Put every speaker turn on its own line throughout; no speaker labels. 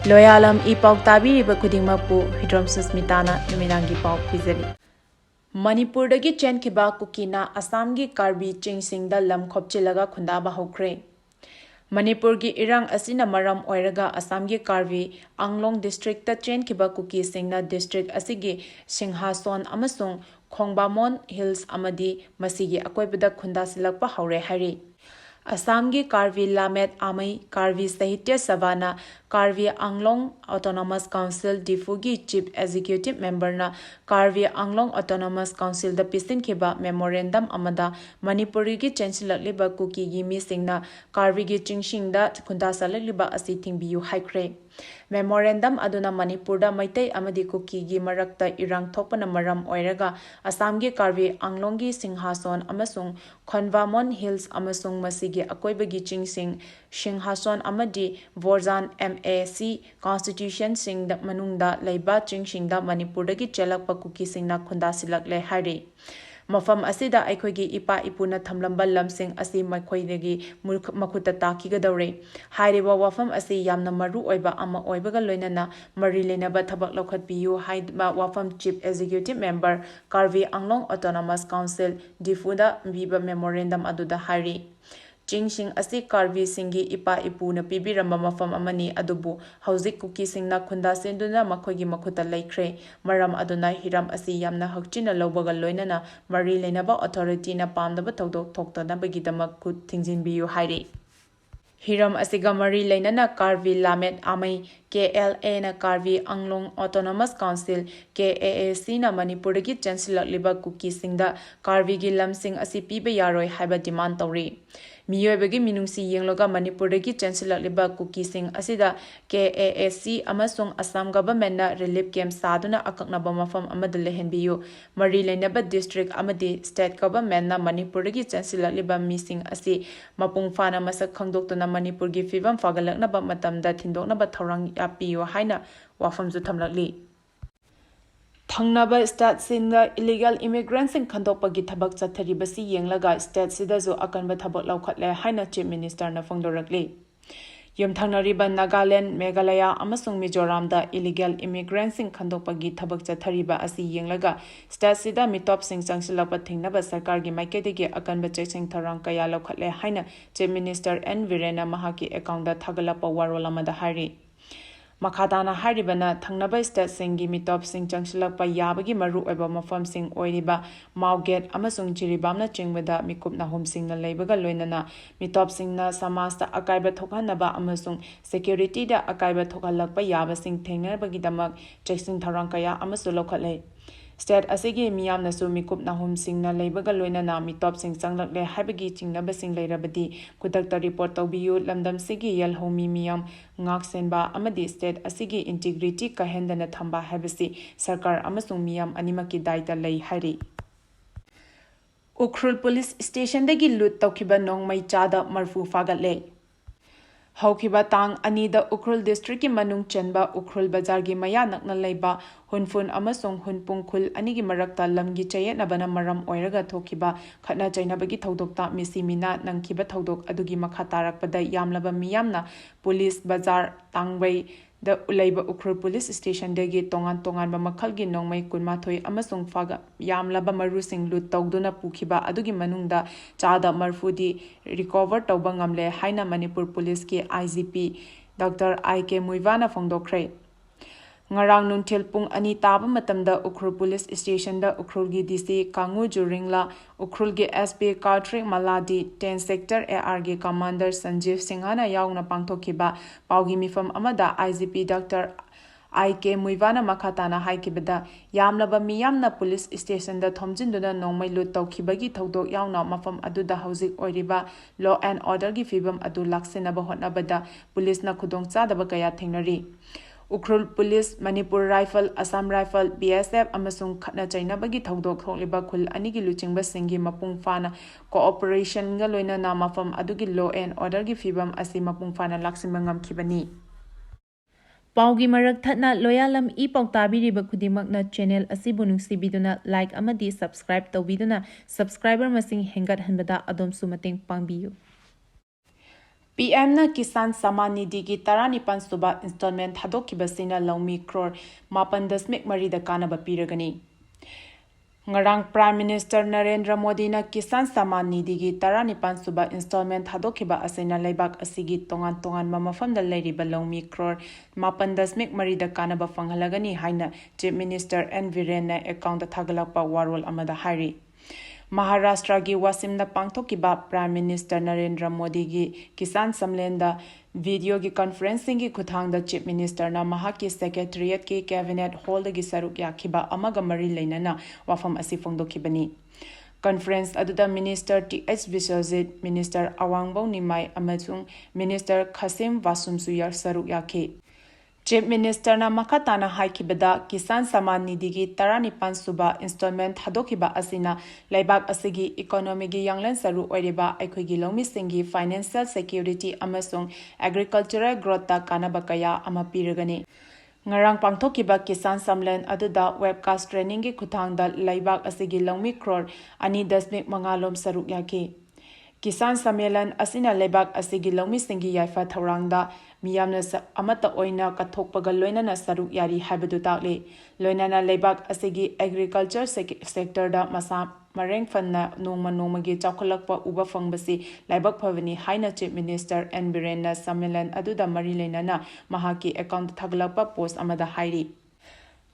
Loyalam E-PAO tabiriba khudingmakpu Hidrom Susmitana numinangi pau pizari. Manipurdagi chenkhiba kukina Assamgi Karvi Chingsingda lam khopchilaga Khundaba Houjinkhre. Manipurgi irang asina maram oiraga Assamgi Karvi Anglong district ta chenkhiba Kukisingna district asigi Singhason amasung Khongbamon Hills amadi masigi akoibada khunda silakpa haure hari. Assamgi Karvi Lamet Amai Karvi Sahitya Savana Karvi Anglong Autonomous Council Difugi Chief Executive Member na Karvi Anglong Autonomous Council da Pisin Khiba Memorandum Amada Manipuri gi Chancellor Liba Kuki gi Misingna Karvi gi Chingda Khunda Salaliba Asi Thingbiyu Haikre. Memorandum aduna Manipurda Maitai Amadi Kuki gi Marakta Irang Thokpana Maram Oiraga Assamgi Karvi Anglongi Singhason Amasung Khongbamon Hills Amasung Masigi Akoibagi Chingsing Singhason Amadi Vorzan MAC Constitution Sing Manungda Leiba Chingsingda Manipurdagi Chelakpa Kukisingna Khunda Silakle Hari. Mafam asida aikoigi ipa ipuna thamlamba lamsing asi makhoi makuta takigadore hairiba wafam asi yamna maru oiba ama oibaga loinana mari lenaba thabak lokhatpiyu haidma wafam chief executive member Karvi Anglong Autonomous Council difuda biba memorandum aduda hari. Chingsing asi Karvi singi ipa ipuna pibiramba mafam amani adubu hauzik Kukisingna khunda senduna makhoigi makhuta laikhre maram aduna hiram asi yamna hakchina lawbaga loinana mari lenaba authority na pamdaba thodok thoktona bagidamak khut thingjinbiyu hairi. Hiram asiga mari leinana Karvi Lamet Amai KLA na Karvi Anglong Autonomous Council KAAC na Manipurgi Chancellor Liba Kukisingda Karvi gi lamsing asi piba yaroi haiba demand tawri. Miyoibagi minungsi yengloga Manipurdagi Chancellor Liba Kukising asida KAAC amasung Assam government na relief camp saduna akaknaba mafam amada lehenbiyu mari leinaba district amadi state government na Manipurdagi Chancellor Liba mising asi mapung fana masak khangdoktuna Manipurgi fibam fagalaknaba matamda thindoknaba thorang apiyo haina wafamju thamlakli. Khangdraba state sinda illegal immigrants in Khundaba thabak chatharibasi yenglaga state sidazu akanba thabak laukhatle haina chief minister na phongdorakli. Yumthangnariba Nagaland, Meghalaya amasung Mizoram da illegal immigrants in Khundaba thabak chathariba asi yenglaga state sida mitop sing changsilapa thingnaba sarkar gi maikedegi akanba cheching tharang kaya laukhatle haina chief minister N Virena mahaki account da thagalapa warolamada hari. Makadana haribana Khangdraba state singi mitop sing changsilakpa yabagi maru oiba mafam sing oiriba Mauget amasung Jiribamna chingwada mikup nahum singna leibaga loinana mitop singna samasta Ekaiba thokhanaba amasung security da Ekaiba thokhalakpa yaba sing thengnabagi chasing tharang kaya amasu lokhatle. State asigi miyamna su mikup nahum singna leibaga loinana mitop sing changlakle haibagi chingnaba sing leirabadi kudakta report tawbiyu lamdam sigi yalhomi miyam ngaksenba amadi state asigi integrity kahendana thamba haibasi sarkar amasung miyam animaki daita lei hari. Ukhrul police station dagi lut tawkiba nongmai chada marfu fagatle. Haukiba tang anida Ukhrul district ki manung chenba Ukhrul bazar gi maya nakna leiba hunfun amasung hunpung khul anigi marakta lamgi chayetnabana maram oiraga thokiba khatna chainabagi thodokta misimina nangkiba thodok adugi makha tarakpada yamlaba miyamna police bazar tangbai da ulaiba Ukhrul police station dagi tongan ba makhalgi nongmai kunmathoi amasung faga yamlaba marusing lut tawduna pukhiba adugi manungda chada marfudi recover tawba ngamle haina Manipur police ki IGP Dr. I.K. Muivana phongdokhre. Ngarang nunthil pung ani taba matamda Ukhrul police station da Ukhrul gi DC Kangu Juringla Ukhrul gi SB Kartrik Maladi 10 sector AR gi commander Sanjeev Singhana yaungna pangthokiba paugi mifam amada IGP Dr. I.K. Muivana makhatana haikibada yamlaba miyamna police station da thomjinduna nongmai lut tawkhibagi thodok yaungna mafam aduda hauzik oiriba law and order gi fibam adu laksenaba hotnabada police na khudong chadaba kaya thengnari. Ukhrul Police, Manipur Rifle, Assam Rifle, BSF amasung khatna chainabagi thodok thokliba khul anigi luchingba singi mapung fana cooperation ga loinana mafam adugi law and order gi fibam asi mapung fana laksimba ngamkhibani. Paugi marak thatna Loyalam E-PAO tabiriba khudimakna channel asibu nungsibiduna like amadi subscribe tawbiduna subscriber masing hengat hanbada adom su mateng pangbiyu. PM na Kisan Samman Nidhi gi 19 suba installment thadokibasina laumi crore 8.3 da kanaba piragani. Ngarang Prime Minister Narendra Modi na Kisan Samman Nidhi gi 19 suba installment thadokhiba asina leibak asigi tongan mamafamda leiriba laumi crore 8.3 da kanaba fanghalagani haina Chief Minister N Viren na account thagalakpa warol amada hairi. Maharashtra gi Wasimda pangthokiba Prime Minister Narendra Modi gi Kisan Samlenda video gi conferencing gi kuthangda Chief Minister na Mahaki Secretariat ki Cabinet Hall gi saruk yakhiba amaga mari leinana wafam asi fongdokibani. Conference aduda Minister T.H. Biswajit, Minister Awangbo Nimai amasung Minister Khasim Vasumsu yar saruk yakhi. Chief Minister na makatana haikibada Kisan Samman Nidhi gi 19 suba installment thadokhiba asina leibak asigi economy gi yanglan saru oiriba aikhoigi lomi singi financial security amasung agricultural growth ta kanaba kaya ama piragani. Ngarang pangthokiba Kisan Samlan aduda webcast training gi kuthangda leibak asigi lomi crore 2.5 saruk yakhi. Kisan Sammelan asina leibak asigi lomi singi yaifa thaurangda miyamna amata oina kathokpaga loinana saruk yari haibadu takle loinana leibak asigi agriculture sector da masa mareng fanna noma gi chawkhalakpa uba fangbasi leibak phavani haina Chief Minister N Biren na Sammelan aduda mari leinana mahaki account thaglakpa post amada hairi.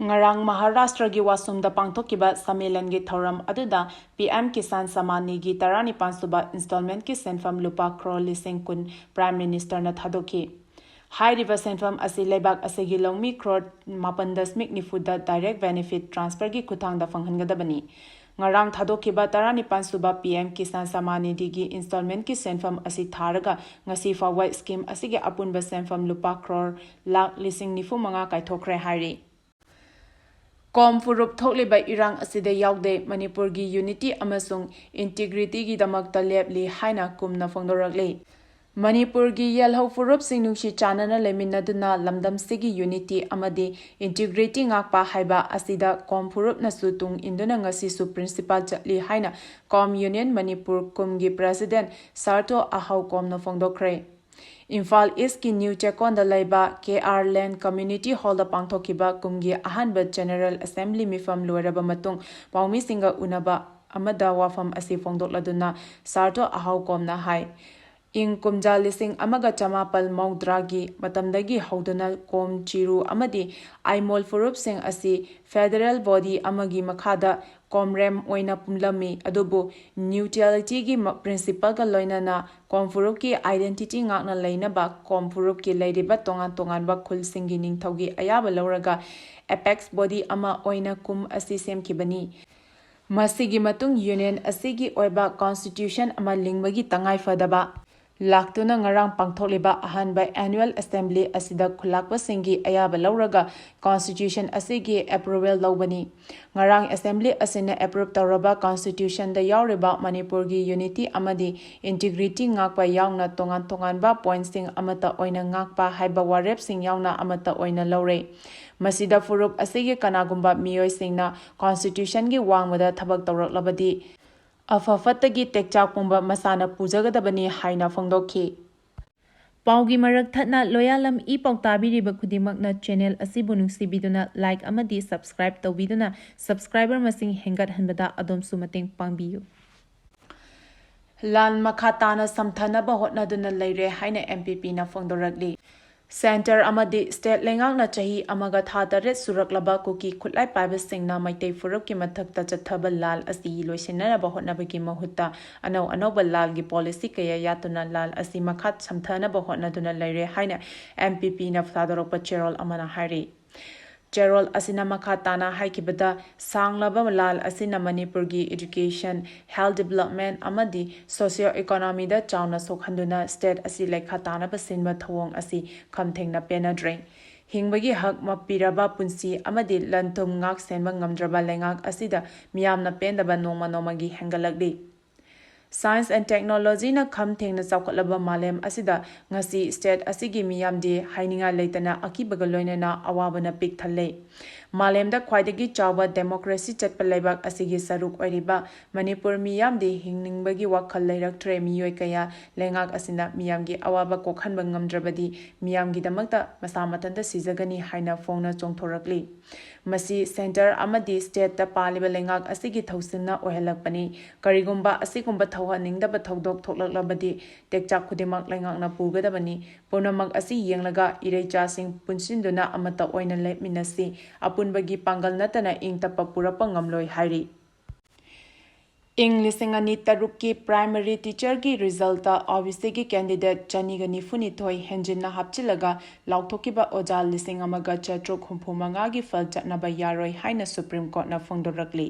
Ngarang Maharashtra gi Wasumda pangthokiba Sammelan gi thoram aduda PM Kisan Samman Nidhi gi 19 suba installment ki senfam lupa crore 10,000 Prime Minister na thadokhi. High River Senfam asi leibak asigi longmi crore 8.9 direct benefit transfer gi kuthangda fanghangadabani. Ngarang thadokhiba 19 suba PM Kisan Samman Nidhi gi installment ki senfam asi tharaga ngasi fawa scheme asigi apunba senfam lupa crore 1,95,000 kaithokre hairi. Kom furup thokliba irang aside yaude Manipur gi unity amasung integrity gi damakta lepli haina kumna fongdorakle. Manipur gi yelhau furup singnungshi chanana leminaduna lamdam sigi unity amadi integrity ngakpa haiba asida kom furup na sutung induna ngasi su principal chatli haina kom union Manipur kumgi president Sarto Ahau kom na fongdokre. Imphal East ki New Chekon da laiba KR Land Community Hall da pangthokiba kumgi ahanba General Assembly mifam loiraba matung paumi singa unaba amada wafam asi fongdokladuna Sarto Ahau komna hai. Ing kumja lising amaga chamapal maudragi matamdagi hauduna kom chiru amadi aimol furup sing asi federal body amagi makhada komrem oina pumlami adubu neutrality gi principle ga loinana komfurup ki identity ngakna leinaba komfurup ki leiriba tongan ba khul singi ningthogi ayaba loraga apex body ama oina kum asi semkibani. Masigi matung union asigi oiba constitution ama lingbagi tangai fadaba. Laktuna ngarang pangthokliba ahanba annual assembly asida khulakpa singi ayaba lauraga constitution asigi approval lawbani. Ngarang assembly asina approve tawraba constitution da yauriba Manipur gi unity amadi integrity ngakpa yauna tongan ba points sing amata oina ngakpa haiba warep sing yauna amata oina laure. Masida furup asigi kanagumba miyoi singna constitution gi wangmada thabak tawraklabadi afafatagi tekchak pumba masana pujagadabani haina fongdokhi. Paugi marak thatna loyalam E-PAO tabiriba khudimakna channel asibu nungsibiduna like amadi subscribe tawbiduna subscriber masing hengat hanbada adomsu mateng pangbiyu. Lan makhatana samthanaba hotnaduna leire haina MPP na fongdorakli. Center amadi state lengakna chahi amaga thataret suraklaba kuki khutlai paiba singna maitei furup ki mathakta chathaba lal asi loisinaraba hotnabagi mahutta anau lal gi policy kaya yatuna lal asi makhat samthanaba hotnaduna leire haina MPP na thadaropa cherol amana hari. Cherol asina makhatana haikibada sanglaba lal asina Manipur gi education, health development amadi socio-economy da chawna sokhanduna state asi lekhatana basinba thawong asi khamthengna penadre. Hingbagi hak mapiraba punsi amadi lantum ngak senba ngamdraba lengak asida miyamna pendaba noma gi hengalakdi. Science and Technology na kham thengna chawkhatlaba malem asida ngasi state asigi miyamdi haininga leitana akibaga loinena awabana pik thalle malemda khwaidagi chawba democracy chatpa leibak asigi saruk oiriba Manipur miyamdi hingningbagi wakhal leiraktre miyoi kaya lengak asina miyamgi awaba kokhanba ngamdrabadi miyamgi damakta masa matanda sizagani haina phongna chongthorakli masi center amadi state ta paliba lengak asigi thausinna ohelakpani karigumba asigumba thawhaningdaba thodok thoklaklabadi tekchak khudimak lengakna pugadabani punamak asi yenglaga ireicha sing punsinduna amata oina lepminasi apunbagi pangal natana ingtapa purapa ngamloi hairi English ngani tarukki primary teacher ki result ta obviously ki candidate chanigani funi thoi henjinna hapchilaga lauthokiba oja lising amaga chatrok humpumanga gi fal chatnaba yaroi haina Supreme Court na phongdorakli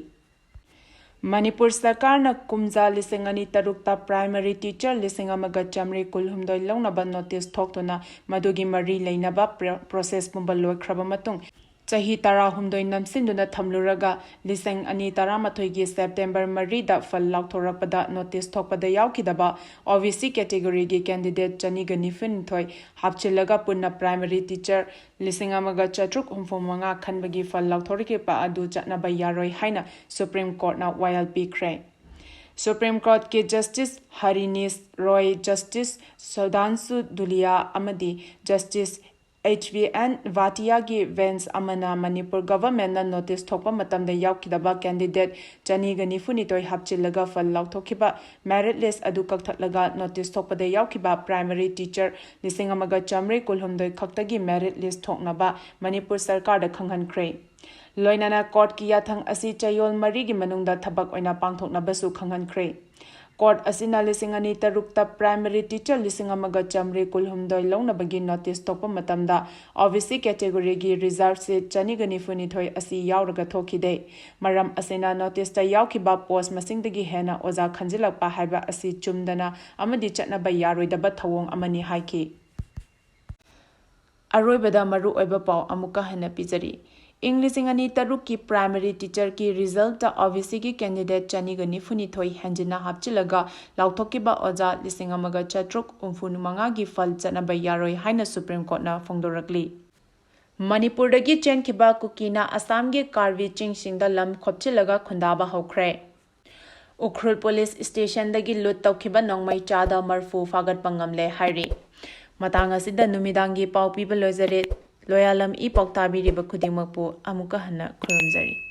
Manipur Sarkar na kumza lising ani tarukta primary teacher lising amaga chamri kulhumdoi launaba notice thoktona madugi mari leinaba process pumba loikraba matung Chahi tara humdoi namsinduna thamluraga liseng ani tara mathoigi September marida fal lauthorakpada notice thokpada yaukidaba OVC category gi candidate chanigani fin thoi hapchilaga punna primary teacher lising amaga chatruk humfomanga khanbagi fal lauthorike pa adu chatnaba yaroi haina Supreme Court na YLP Supreme Court ke Justice Harinis Roy Justice Sodansu Dulia amadi Justice HVN Vatia gi Vance amana Manipur government na notice thokpa matamda yaukidaba candidate chanigani funitoi hapchilaga fal lauthokiba merit list adu kakthatlaga notice thokpada yaukiba primary teacher lising amaga chamre kulhumdoi khaktagi merit list thoknaba Manipur Sarkar da khanghankhre loinana court ki yathang asi chayol mari gi manungda thabak oina pangthoknabasu khanghankhre Court asina lising ani tarukta primary teacher lising amaga chamre kulhumdoi launabagi notice tokpa matamda obviously category gi reserve seat chanigani funi thoi asi yauraga thokide maram asina notice ta yaukiba post masingdagi hena oza khanjilakpa haiba asi chumdana amadi chatnaba yaroidaba thawong amani haiki aroibada maru oiba pau amuka hena pijari English ngani taruk ki primary teacher ki result ta OVC ki candidate chanigani funi thoi hanjina hapchilaga lauthokiba oja lising amaga chatruk umfunumanga gi fal chanaba yaroi haina Supreme Court na phongdorakli Manipur dagi chenkhiba kukina Assamgi Karvi Chingda lam khopchilaga Khundaba Houjinkhre Ukhrul police station dagi lut tawkhiba nongmai chada marfu fagat pangamle hairi matang asida numidangi pau piba lojare Loyalam E-PAO tabiriba khudingmakpu amuka hana khurumjari